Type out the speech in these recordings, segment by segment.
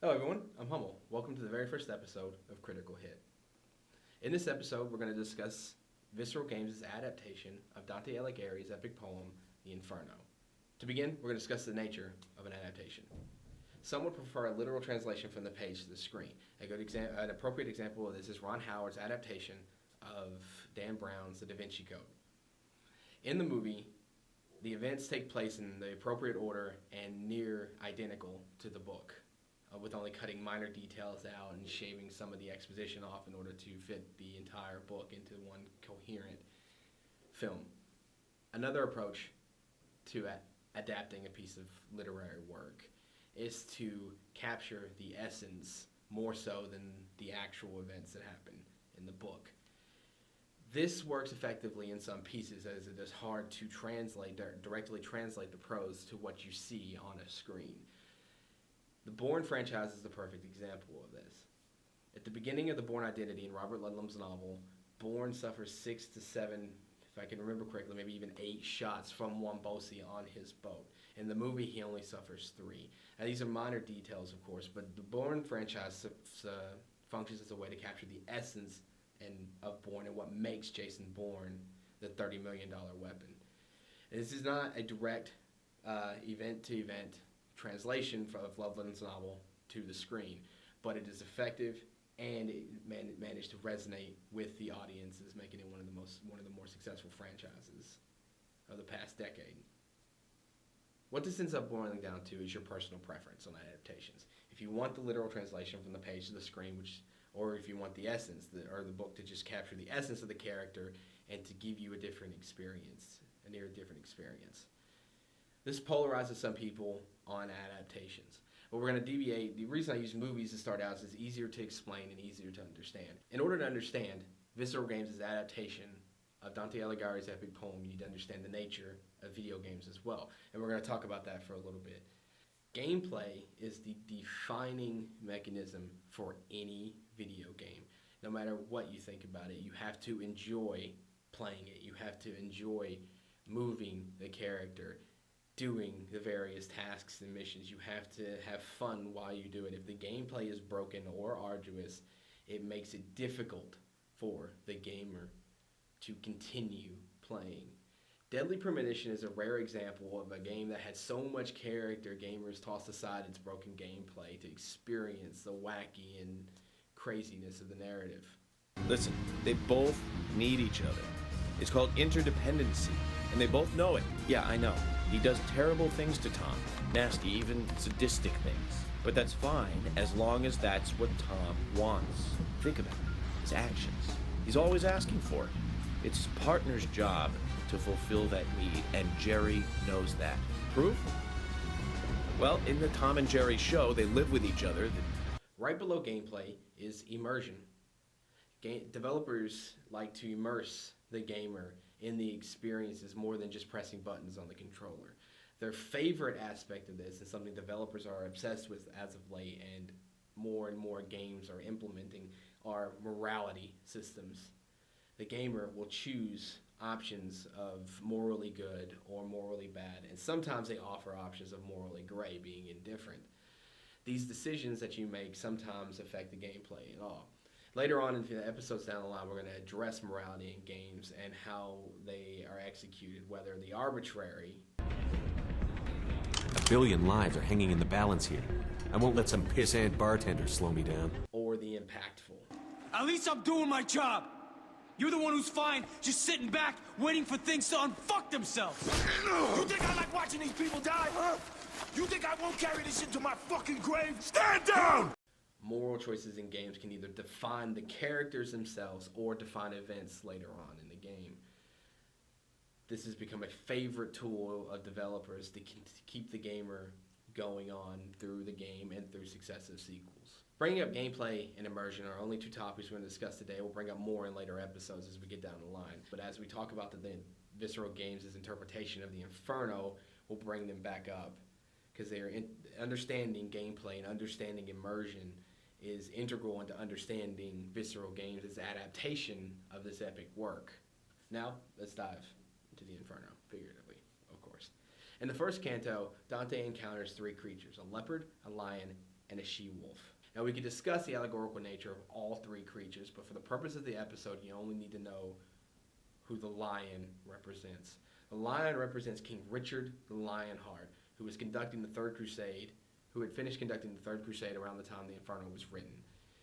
Hello, everyone. I'm Hummel. Welcome to the very first episode of Critical Hit. In this episode, we're going to discuss Visceral Games' adaptation of Dante Alighieri's epic poem, The Inferno. To begin, we're going to discuss the nature of an adaptation. Some would prefer a literal translation from the page to the screen. An appropriate example of this is Ron Howard's adaptation of Dan Brown's The Da Vinci Code. In the movie, the events take place in the appropriate order and near identical to the book, with only cutting minor details out and shaving some of the exposition off in order to fit the entire book into one coherent film. Another approach to adapting a piece of literary work is to capture the essence more so than the actual events that happen in the book. This works effectively in some pieces, as it is hard to directly translate the prose to what you see on a screen. The Bourne franchise is the perfect example of this. At the beginning of the Bourne identity in Robert Ludlum's novel, Bourne suffers 6 to 7, if I can remember correctly, maybe even 8 shots from Wombosi on his boat. In the movie, he only suffers 3. Now, these are minor details, of course, but the Bourne franchise functions as a way to capture the essence of Bourne and what makes Jason Bourne the $30 million weapon. And this is not a direct event-to-event translation of Ludlum's novel to the screen, but it is effective and it managed to resonate with the audiences, making it one of the more successful franchises of the past decade. What this ends up boiling down to is your personal preference on adaptations. If you want the literal translation from the page to the screen, or if you want the essence, or the book to just capture the essence of the character and to give you a different experience, a near different experience. This polarizes some people on adaptations. But we're going to deviate. The reason I use movies to start out is it's easier to explain and easier to understand. In order to understand Visceral Games' adaptation of Dante Alighieri's epic poem, you need to understand the nature of video games as well. And we're going to talk about that for a little bit. Gameplay is the defining mechanism for any video game. No matter what you think about it, you have to enjoy playing it. You have to enjoy moving the character, doing the various tasks and missions. You have to have fun while you do it. If the gameplay is broken or arduous, it makes it difficult for the gamer to continue playing. Deadly Premonition is a rare example of a game that had so much character gamers tossed aside its broken gameplay to experience the wacky and craziness of the narrative. Listen, they both need each other. It's called interdependency, and they both know it. Yeah, I know. He does terrible things to Tom. Nasty, even sadistic things. But that's fine, as long as that's what Tom wants. Think about it. His actions. He's always asking for it. It's his partner's job to fulfill that need, and Jerry knows that. Proof? Well, in the Tom and Jerry show, they live with each other. Right below gameplay is immersion. Developers like to immerse the gamer in the experiences more than just pressing buttons on the controller. Their favorite aspect of this, and something developers are obsessed with as of late and more games are implementing, are morality systems. The gamer will choose options of morally good or morally bad, and sometimes they offer options of morally gray, being indifferent. These decisions that you make sometimes affect the gameplay at all. Later on in the episodes down the line, we're going to address morality in games and how they are executed, whether the arbitrary. 1 billion lives are hanging in the balance here. I won't let some pissant bartender slow me down. Or the impactful. At least I'm doing my job. You're the one who's fine, just sitting back, waiting for things to unfuck themselves. You think I like watching these people die, huh? You think I won't carry this into my fucking grave? Stand down! Moral choices in games can either define the characters themselves or define events later on in the game. This has become a favorite tool of developers to keep the gamer going on through the game and through successive sequels. Bringing up gameplay and immersion are only 2 topics we're going to discuss today. We'll bring up more in later episodes as we get down the line. But as we talk about the Visceral Games' interpretation of the Inferno, we'll bring them back up because they are understanding gameplay and understanding immersion is integral into understanding Visceral Games' adaptation of this epic work. Now, let's dive into the Inferno, figuratively, of course. In the first canto, Dante encounters 3 creatures, a leopard, a lion, and a she-wolf. Now, we could discuss the allegorical nature of all three creatures, but for the purpose of the episode, you only need to know who the lion represents. The lion represents King Richard the Lionheart, who was conducting the Third Crusade, who had finished conducting the Third Crusade around the time the Inferno was written.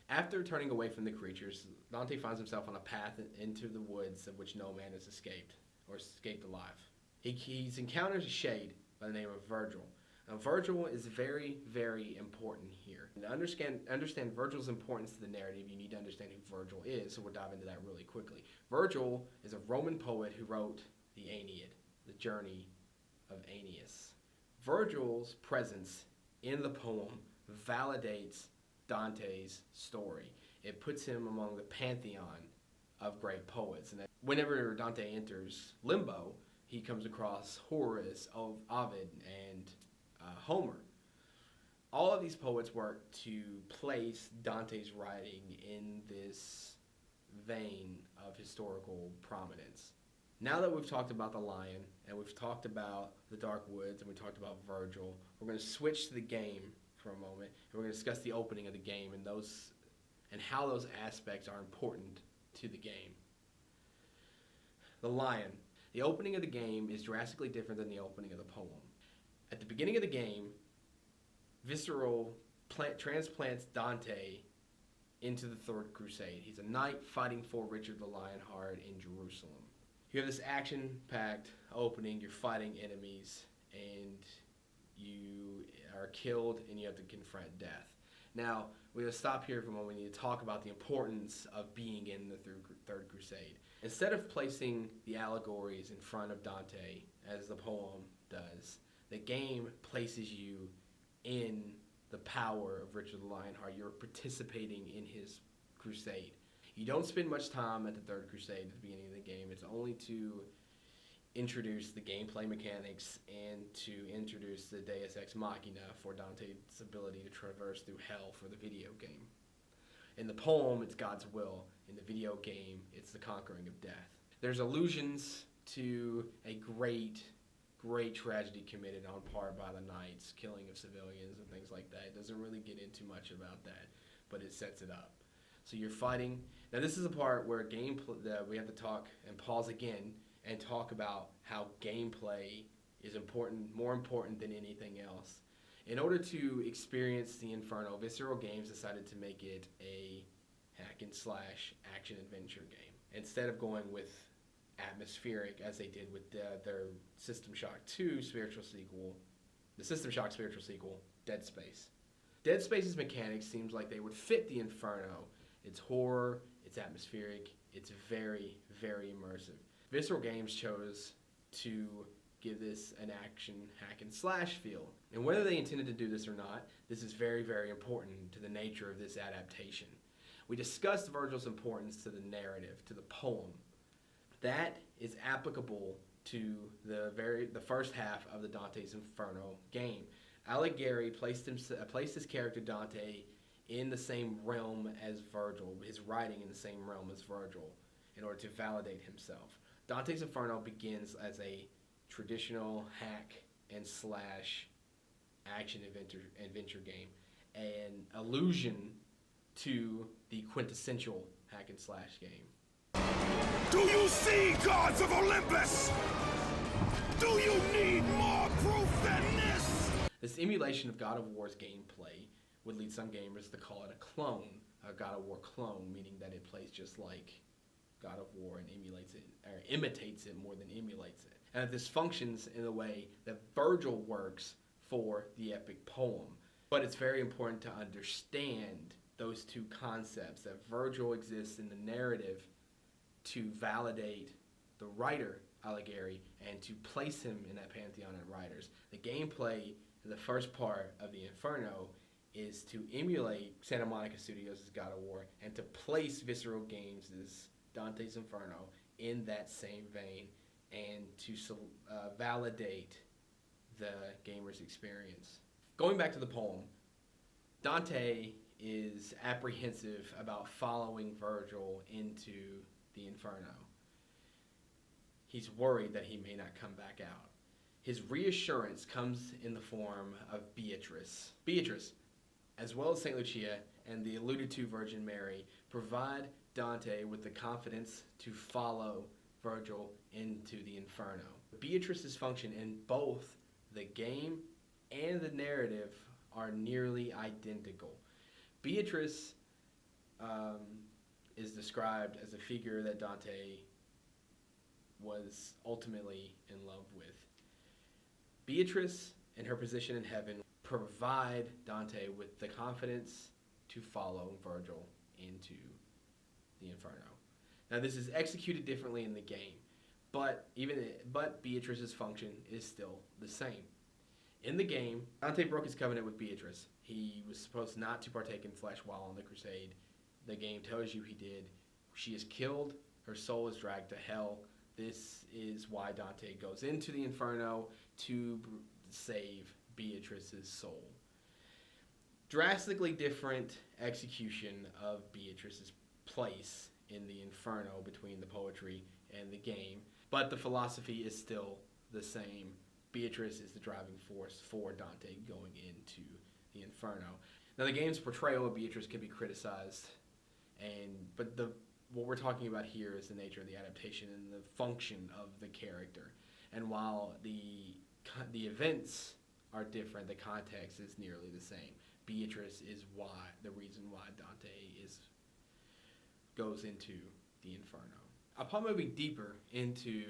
After turning away from the creatures, Dante finds himself on a path into the woods of which no man has escaped, or escaped alive. He encounters a shade by the name of Virgil. Now, Virgil is very, very important here. And to understand Virgil's importance to the narrative, you need to understand who Virgil is, so we'll dive into that really quickly. Virgil is a Roman poet who wrote the Aeneid, the journey of Aeneas. Virgil's presence in the poem validates Dante's story. It puts him among the pantheon of great poets. And whenever Dante enters Limbo, he comes across Horace, Ovid, and Homer. All of these poets work to place Dante's writing in this vein of historical prominence. Now that we've talked about the lion, and we've talked about the dark woods, and we talked about Virgil, we're going to switch to the game for a moment, and we're going to discuss the opening of the game and how those aspects are important to the game. The lion. The opening of the game is drastically different than the opening of the poem. At the beginning of the game, Visceral transplants Dante into the Third Crusade. He's a knight fighting for Richard the Lionheart in Jerusalem. You have this action-packed opening, you're fighting enemies, and you are killed, and you have to confront death. Now, we're going to stop here for a moment. We need to talk about the importance of being in the Third Crusade. Instead of placing the allegories in front of Dante, as the poem does, the game places you in the power of Richard the Lionheart. You're participating in his crusade. You don't spend much time at the Third Crusade at the beginning of the game. It's only to introduce the gameplay mechanics and to introduce the Deus Ex Machina for Dante's ability to traverse through hell for the video game. In the poem, it's God's will. In the video game, it's the conquering of death. There's allusions to a great tragedy committed on part by the knights, killing of civilians and things like that. It doesn't really get into much about that, but it sets it up. So you're fighting. Now this is a part where we have to talk and pause again and talk about how gameplay is important, more important than anything else. In order to experience the Inferno, Visceral Games decided to make it a hack and slash action adventure game instead of going with atmospheric as they did with their System Shock 2 spiritual sequel, the System Shock spiritual sequel, Dead Space. Dead Space's mechanics seems like they would fit the Inferno. It's horror, it's atmospheric, it's very, very immersive. Visceral Games chose to give this an action hack and slash feel. And whether they intended to do this or not, this is very, very important to the nature of this adaptation. We discussed Virgil's importance to the narrative, to the poem. That is applicable to the first half of the Dante's Inferno game. Alighieri placed his character Dante in the same realm as Virgil, his writing in the same realm as Virgil, in order to validate himself. Dante's Inferno begins as a traditional hack and slash action adventure game, an allusion to the quintessential hack and slash game. Do you see, gods of Olympus? Do you need more proof than this? This emulation of God of War's gameplay would lead some gamers to call it a clone, a God of War clone, meaning that it plays just like God of War and emulates it, or imitates it more than emulates it. And this functions in a way that Virgil works for the epic poem. But it's very important to understand those two concepts, that Virgil exists in the narrative to validate the writer, Alighieri, and to place him in that pantheon of writers. The gameplay, the first part of the Inferno, is to emulate Santa Monica Studios' God of War and to place Visceral Games' Dante's Inferno in that same vein and to validate the gamer's experience. Going back to the poem, Dante is apprehensive about following Virgil into the Inferno. He's worried that he may not come back out. His reassurance comes in the form of Beatrice. Beatrice, as well as St. Lucia and the alluded to Virgin Mary, provide Dante with the confidence to follow Virgil into the Inferno. Beatrice's function in both the game and the narrative are nearly identical. Beatrice is described as a figure that Dante was ultimately in love with. Beatrice and her position in heaven provide Dante with the confidence to follow Virgil into the Inferno. Now, this is executed differently in the game, but Beatrice's function is still the same. In the game, Dante broke his covenant with Beatrice. He was supposed not to partake in flesh while on the crusade. The game tells you he did. She is killed. Her soul is dragged to hell. This is why Dante goes into the Inferno to save Beatrice's soul. Drastically different execution of Beatrice's place in the Inferno between the poetry and the game, but the philosophy is still the same. Beatrice is the driving force for Dante going into the Inferno. Now, the game's portrayal of Beatrice can be criticized, but what we're talking about here is the nature of the adaptation and the function of the character. And while the events are different, the context is nearly the same. Beatrice is the reason why Dante goes into the Inferno. Upon moving deeper into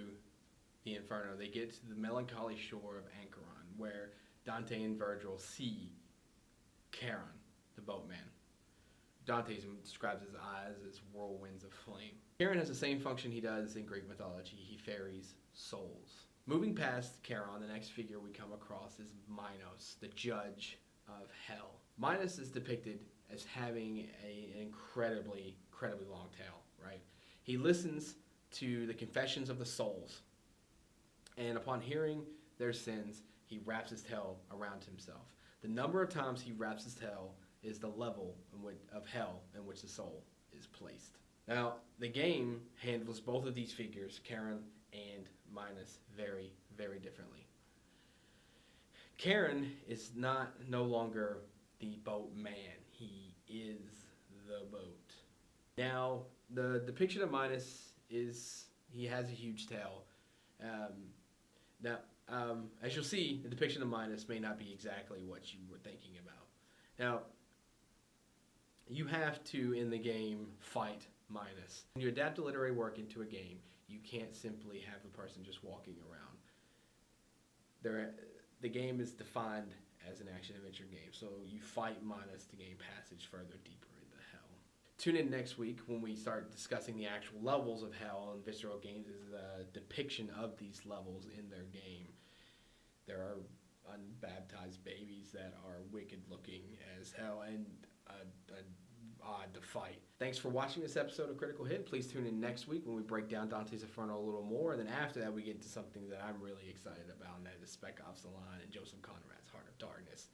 the Inferno, they get to the melancholy shore of Acheron, where Dante and Virgil see Charon, the boatman. Dante describes his eyes as whirlwinds of flame. Charon has the same function he does in Greek mythology. He ferries souls. Moving past Charon, the next figure we come across is Minos, the judge of hell. Minos is depicted as having an incredibly long tail, right? He listens to the confessions of the souls, and upon hearing their sins, he wraps his tail around himself. The number of times he wraps his tail is the level of hell in which the soul is placed. Now, the game handles both of these figures, Charon and Minos, very, very differently. Charon is no longer the boatman. He is the boat. Now, the depiction of Minos is he has a huge tail. As you'll see, the depiction of Minos may not be exactly what you were thinking about. Now, you have to, in the game, fight Minos. When you adapt a literary work into a game, you can't simply have the person just walking around. The game is defined as an action-adventure game, so you fight Minos to gain passage further deeper into hell. Tune in next week when we start discussing the actual levels of hell, and Visceral Games is a depiction of these levels in their game. There are unbaptized babies that are wicked-looking as hell and odd to fight. Thanks for watching this episode of Critical Hit. Please tune in next week when we break down Dante's Inferno a little more, and then after that we get to something that I'm really excited about, and that is Spec Ops: The Line and Joseph Conrad's Heart of Darkness.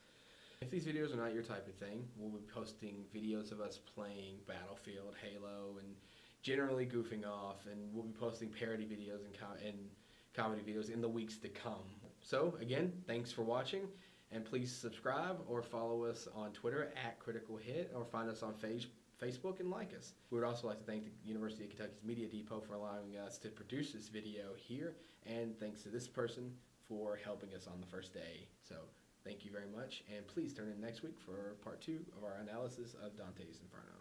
If these videos are not your type of thing, we'll be posting videos of us playing Battlefield, Halo, and generally goofing off, and we'll be posting parody videos and comedy videos in the weeks to come. So, again, thanks for watching, and please subscribe or follow us on Twitter @CriticalHit, or find us on Facebook and like us. We would also like to thank the University of Kentucky's Media Depot for allowing us to produce this video here, and thanks to this person for helping us on the first day. So, thank you very much, and please turn in next week for part 2 of our analysis of Dante's Inferno.